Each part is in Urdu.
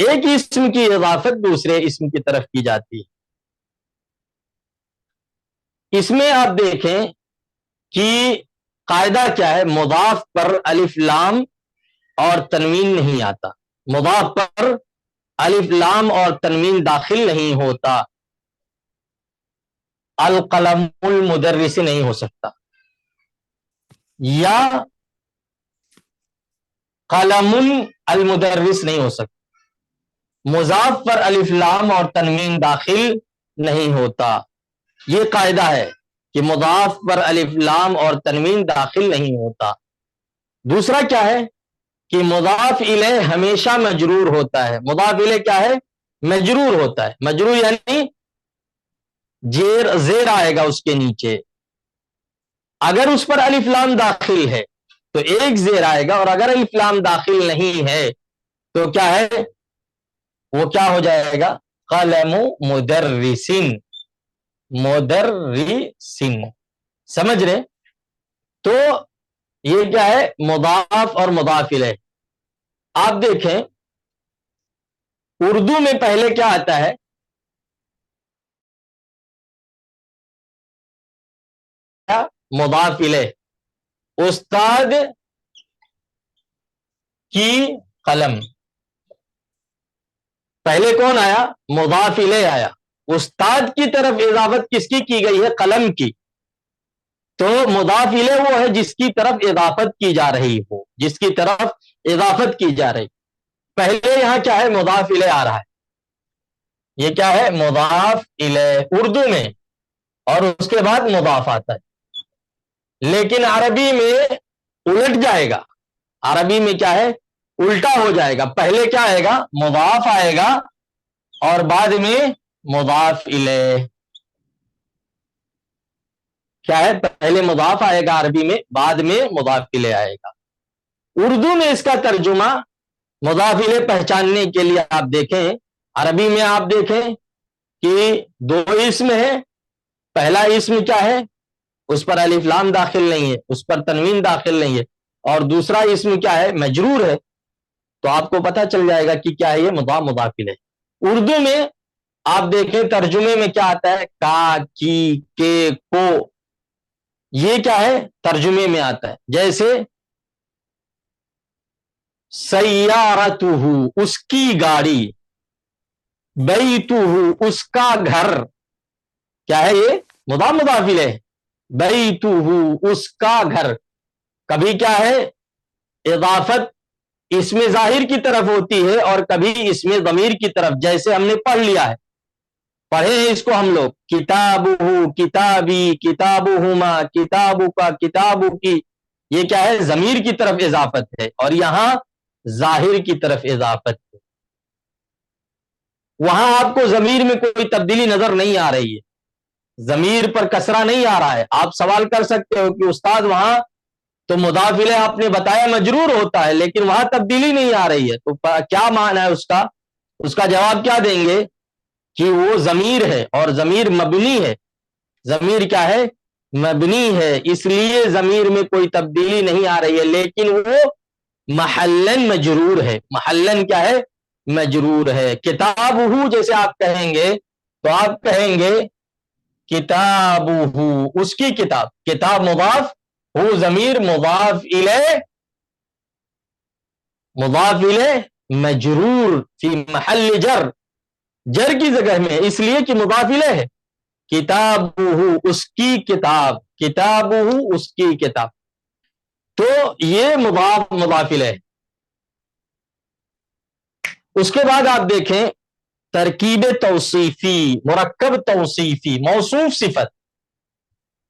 ایک اسم کی اضافت دوسرے اسم کی طرف کی جاتی ہے. اس میں آپ دیکھیں کہ قاعدہ کیا ہے, مضاف پر الف لام اور تنوین نہیں آتا, مضاف پر الف لام اور تنوین داخل نہیں ہوتا. القلم المدرس نہیں ہو سکتا, یا قلم المدرس نہیں ہو سکتا. مضاف پر الف لام اور تنوین داخل نہیں ہوتا. یہ قاعدہ ہے کہ مضاف پر الف لام اور تنوین داخل نہیں ہوتا. دوسرا کیا ہے کہ مضاف الیہ ہمیشہ مجرور ہوتا ہے. مضاف الیہ کیا ہے؟ مجرور ہوتا ہے. مجرور یعنی زیر آئے گا اس کے نیچے. اگر اس پر الف لام داخل ہے تو ایک زیر آئے گا, اور اگر الف لام داخل نہیں ہے تو کیا ہے, وہ کیا ہو جائے گا, قلم مدرسن. مدرسن سمجھ رہے؟ تو یہ کیا ہے, مضاف اور مضاف الیہ. آپ دیکھیں اردو میں پہلے کیا آتا ہے, مضاف الیہ, استاد کی قلم. پہلے کون آیا؟ مضاف الیہ آیا. استاد کی طرف اضافت کس کی گئی ہے؟ قلم کی. تو مضاف الیہ وہ ہے جس کی طرف اضافت کی جا رہی ہو, جس کی طرف اضافت کی جا رہی. پہلے یہاں کیا ہے, مضاف الیہ آ رہا ہے. یہ کیا ہے, مضاف الیہ اردو میں, اور اس کے بعد مضاف آتا ہے. لیکن عربی میں الٹ جائے گا. عربی میں کیا ہے, الٹا ہو جائے گا. پہلے کیا آئے گا, مضاف آئے گا, اور بعد میں مضاف الیہ. کیا ہے, پہلے مضاف آئے گا عربی میں, بعد میں مضاف الیہ آئے گا. اردو میں اس کا ترجمہ مضاف الیہ پہچاننے کے لیے آپ دیکھیں, عربی میں آپ دیکھیں کہ دو اسم ہے. پہلا اسم کیا ہے, اس پر الف لام داخل نہیں ہے, اس پر تنوین داخل نہیں ہے, اور دوسرا اسم کیا ہے, مجرور ہے. تو آپ کو پتہ چل جائے گا کہ کیا ہے, یہ مضاف مضاف الیہ. اردو میں آپ دیکھیں ترجمے میں کیا آتا ہے, کا, کی, کے, کو. یہ کیا ہے, ترجمے میں آتا ہے. جیسے سیارتہ, اس کی گاڑی. بیتہ, اس کا گھر. کیا ہے یہ, مضاف مضاف الیہ. بیتہ, اس کا گھر. کبھی کیا ہے, اضافت اسم ظاہر کی طرف ہوتی ہے, اور کبھی اسم ضمیر کی طرف. جیسے ہم نے پڑھ لیا ہے, پڑھے ہیں اس کو ہم لوگ, کتابہ, کتابی, کتابہما, کتابک, کتابک کی. یہ کیا ہے, ضمیر کی طرف اضافت ہے, اور یہاں ظاہر کی طرف اضافت ہے. وہاں آپ کو ضمیر میں کوئی تبدیلی نظر نہیں آ رہی ہے, ضمیر پر کسرہ نہیں آ رہا ہے. آپ سوال کر سکتے ہو کہ استاد وہاں تو مضاف الیہ آپ نے بتایا مجرور ہوتا ہے, لیکن وہاں تبدیلی نہیں آ رہی ہے, تو کیا معنی ہے اس کا؟ اس کا جواب کیا دیں گے کہ وہ ضمیر ہے, اور ضمیر مبنی ہے. ضمیر کیا ہے, مبنی ہے, اس لیے ضمیر میں کوئی تبدیلی نہیں آ رہی ہے, لیکن وہ محلن مجرور ہے. محلن کیا ہے, مجرور ہے. کتابہ جیسے آپ کہیں گے تو آپ کہیں گے کتابہ, اس کی کتاب. کتاب مضاف, ہو ضمیر, مضاف الیہ, مضاف الیہ مجرور فی محل جر, جر کی جگہ میں, اس لیے کہ مضاف الیہ ہے. کتابہ, اس کی کتاب. کتابہ, اس کی کتاب. تو یہ مضاف مضاف الیہ. اس کے بعد آپ دیکھیں ترکیب توصیفی, مرکب توصیفی. موصوف صفت,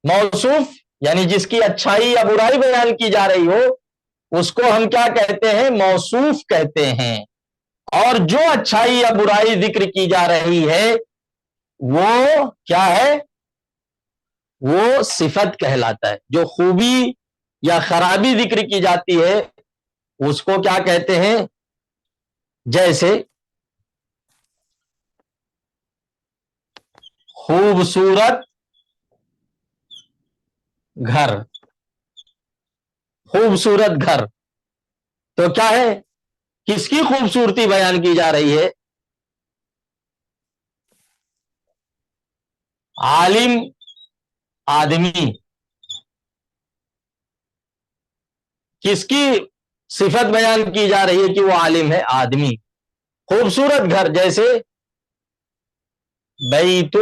موصوف یعنی جس کی اچھائی یا برائی بیان کی جا رہی ہو, اس کو ہم کیا کہتے ہیں, موصوف کہتے ہیں. اور جو اچھائی یا برائی ذکر کی جا رہی ہے وہ کیا ہے, وہ صفت کہلاتا ہے. جو خوبی یا خرابی ذکر کی جاتی ہے اس کو کیا کہتے ہیں, جیسے خوبصورت گھر. خوبصورت گھر تو کیا ہے, کس کی خوبصورتی بیان کی جا رہی ہے؟ عالم آدمی. کس کی صفت بیان کی جا رہی ہے کہ وہ عالم ہے؟ آدمی. خوبصورت گھر جیسے بیت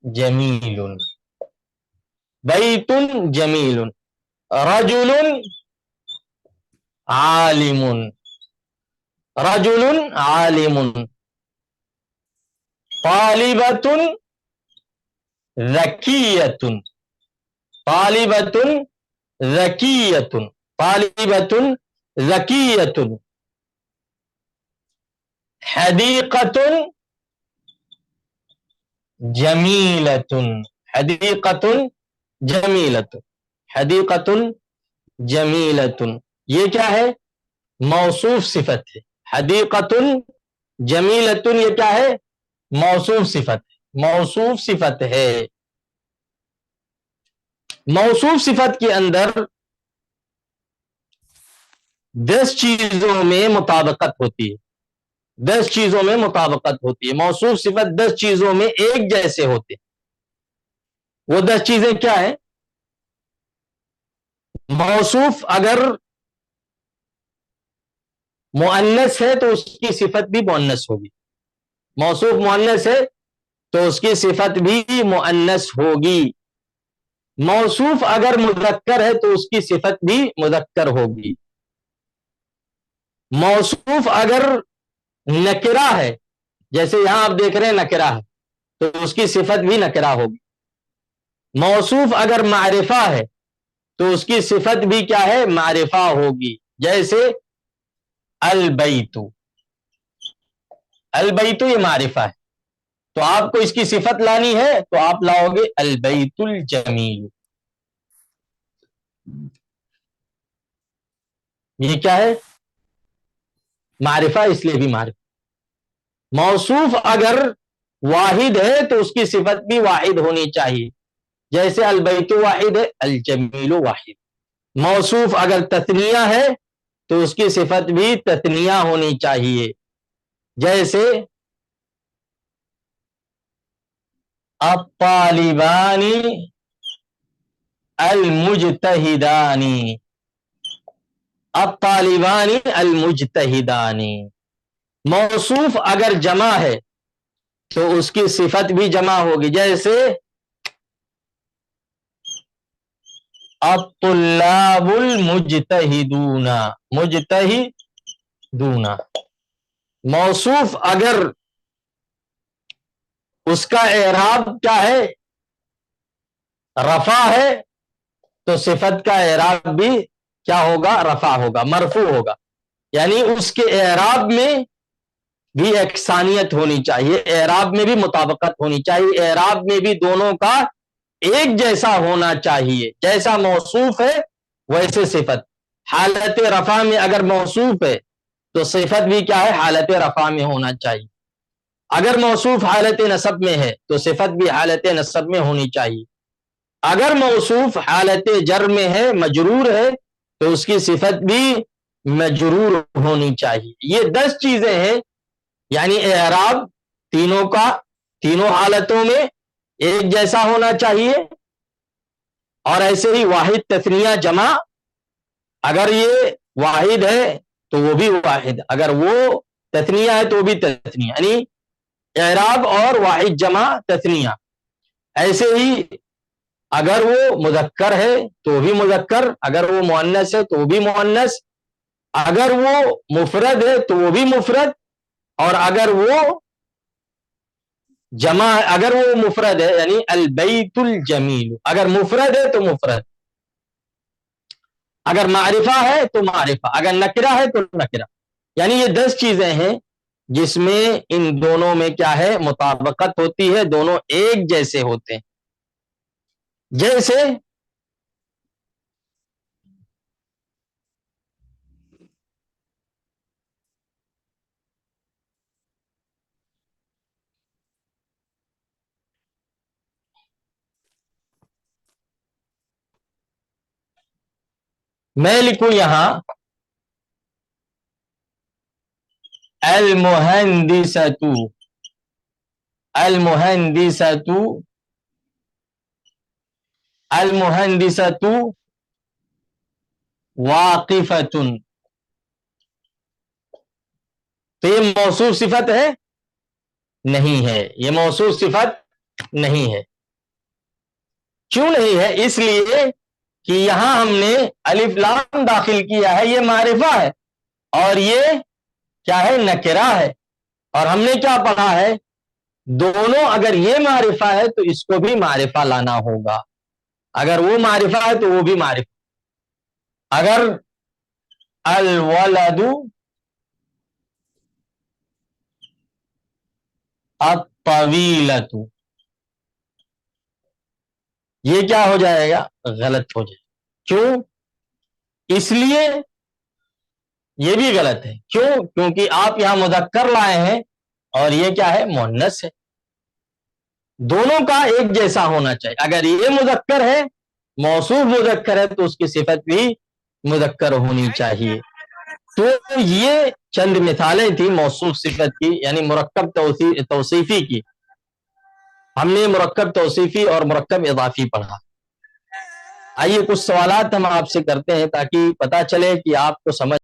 جمیل، بیت جمیل، رجل عالم، رجل عالم، طالبۃ ذکیۃ، طالبۃ ذکیۃ، طالبۃ ذکیۃ، حدیقۃ جمیلۃ، حدیقۃ جمیلۃ، حدیقۃ جمیلۃ. یہ کیا ہے؟ موصوف صفت ہے. حدیقۃ جمیلۃ یہ کیا ہے؟ موصوف صفت ہے. موصوف صفت ہے. موصوف صفت کے اندر 10 چیزوں میں مطابقت ہوتی ہے. 10 چیزوں میں مطابقت ہوتی ہے. موصوف صفت 10 چیزوں میں ایک جیسے ہوتے ہیں. وہ 10 چیزیں کیا ہیں؟ موصوف اگر مؤنث ہے تو اس کی صفت بھی مؤنث ہوگی. موصوف مؤنث ہے تو اس کی صفت بھی مؤنث ہوگی. موصوف اگر مذکر ہے تو اس کی صفت بھی مذکر ہوگی. موصوف اگر نکرہ ہے، جیسے یہاں آپ دیکھ رہے ہیں نکرہ ہے، تو اس کی صفت بھی نکرہ ہوگی. موصوف اگر معرفہ ہے تو اس کی صفت بھی کیا ہے؟ معرفہ ہوگی. جیسے البیت، البیت یہ معرفہ ہے، تو آپ کو اس کی صفت لانی ہے تو آپ لاؤ گے البیت الجمیل. یہ کیا ہے؟ معرفہ، اس لیے بھی معرفہ. موصوف اگر واحد ہے تو اس کی صفت بھی واحد ہونی چاہیے. جیسے البیت واحد ہے، الجمیل واحد. موصوف اگر تثنیہ ہے تو اس کی صفت بھی تثنیہ ہونی چاہیے. جیسے الطالبان المجتہدان، الطالبان المجتہدان. موصوف اگر جمع ہے تو اس کی صفت بھی جمع ہوگی. جیسے الطلاب المجتہدون، مجتہدون. موصوف اگر اس کا اعراب کیا ہے؟ رفع ہے تو صفت کا اعراب بھی کیا ہوگا؟ رفع ہوگا، مرفوع ہوگا. یعنی اس کے اعراب میں بھی یکسانیت ہونی چاہیے، اعراب میں بھی مطابقت ہونی چاہیے، اعراب میں بھی دونوں کا ایک جیسا ہونا چاہیے. جیسا موصوف ہے ویسے صفت. حالت رفع میں اگر موصوف ہے تو صفت بھی کیا ہے؟ حالت رفع میں ہونا چاہیے. اگر موصوف حالت نصب میں ہے تو صفت بھی حالت نصب میں ہونی چاہیے. اگر موصوف حالت جر میں ہے، مجرور ہے، تو اس کی صفت بھی مجرور ہونی چاہیے. یہ 10 چیزیں ہیں. یعنی اعراب تینوں کا تینوں حالتوں میں ایک جیسا ہونا چاہیے، اور ایسے ہی واحد تثنیہ جمع اگر یہ واحد ہے تو وہ بھی واحد، اگر وہ تثنیہ ہے تو بھی تثنیہ. یعنی اعراب اور واحد جمع تثنیہ. ایسے ہی اگر وہ مذکر ہے تو بھی مذکر، اگر وہ مؤنث ہے تو بھی مؤنث، اگر وہ مفرد ہے تو وہ بھی مفرد، اور اگر وہ جمع، اگر وہ مفرد ہے یعنی البیت الجمیل، اگر مفرد ہے تو مفرد، اگر معرفہ ہے تو معرفہ، اگر نکرہ ہے تو نکرہ. یعنی یہ 10 چیزیں ہیں جس میں ان دونوں میں کیا ہے؟ مطابقت ہوتی ہے، دونوں ایک جیسے ہوتے ہیں. جیسے میں لکھوں یہاں المہندسۃ، المہندسۃ، المہندسۃ واقفۃ، تو یہ موصوف صفت ہے؟ نہیں ہے، یہ موصوف صفت نہیں ہے۔ کیوں نہیں ہے؟ اس لیے کہ یہاں ہم نے الف لام داخل کیا ہے، یہ معرفہ ہے، اور یہ کیا ہے؟ نکرہ ہے۔ اور ہم نے کیا پڑھا ہے؟ دونوں اگر یہ معرفہ ہے تو اس کو بھی معرفہ لانا ہوگا، اگر وہ معرفہ ہے تو وہ بھی معرفہ۔ اگر الولد الطویلۃ، یہ کیا ہو جائے گا؟ غلط ہو جائے گا۔ کیوں؟ اس لیے یہ بھی غلط ہے۔ کیوں؟ کیونکہ آپ یہاں مذکر لائے ہیں اور یہ کیا ہے؟ مؤنث ہے۔ دونوں کا ایک جیسا ہونا چاہیے۔ اگر یہ مذکر ہے، موصوف مذکر ہے، تو اس کی صفت بھی مذکر ہونی چاہیے۔ تو یہ چند مثالیں تھیں موصوف صفت کی، یعنی مرکب توصیفی کی۔ ہم نے مرکب توصیفی اور مرکب اضافی پڑھا۔ آئیے کچھ سوالات ہم آپ سے کرتے ہیں تاکہ پتہ چلے کہ آپ کو سمجھ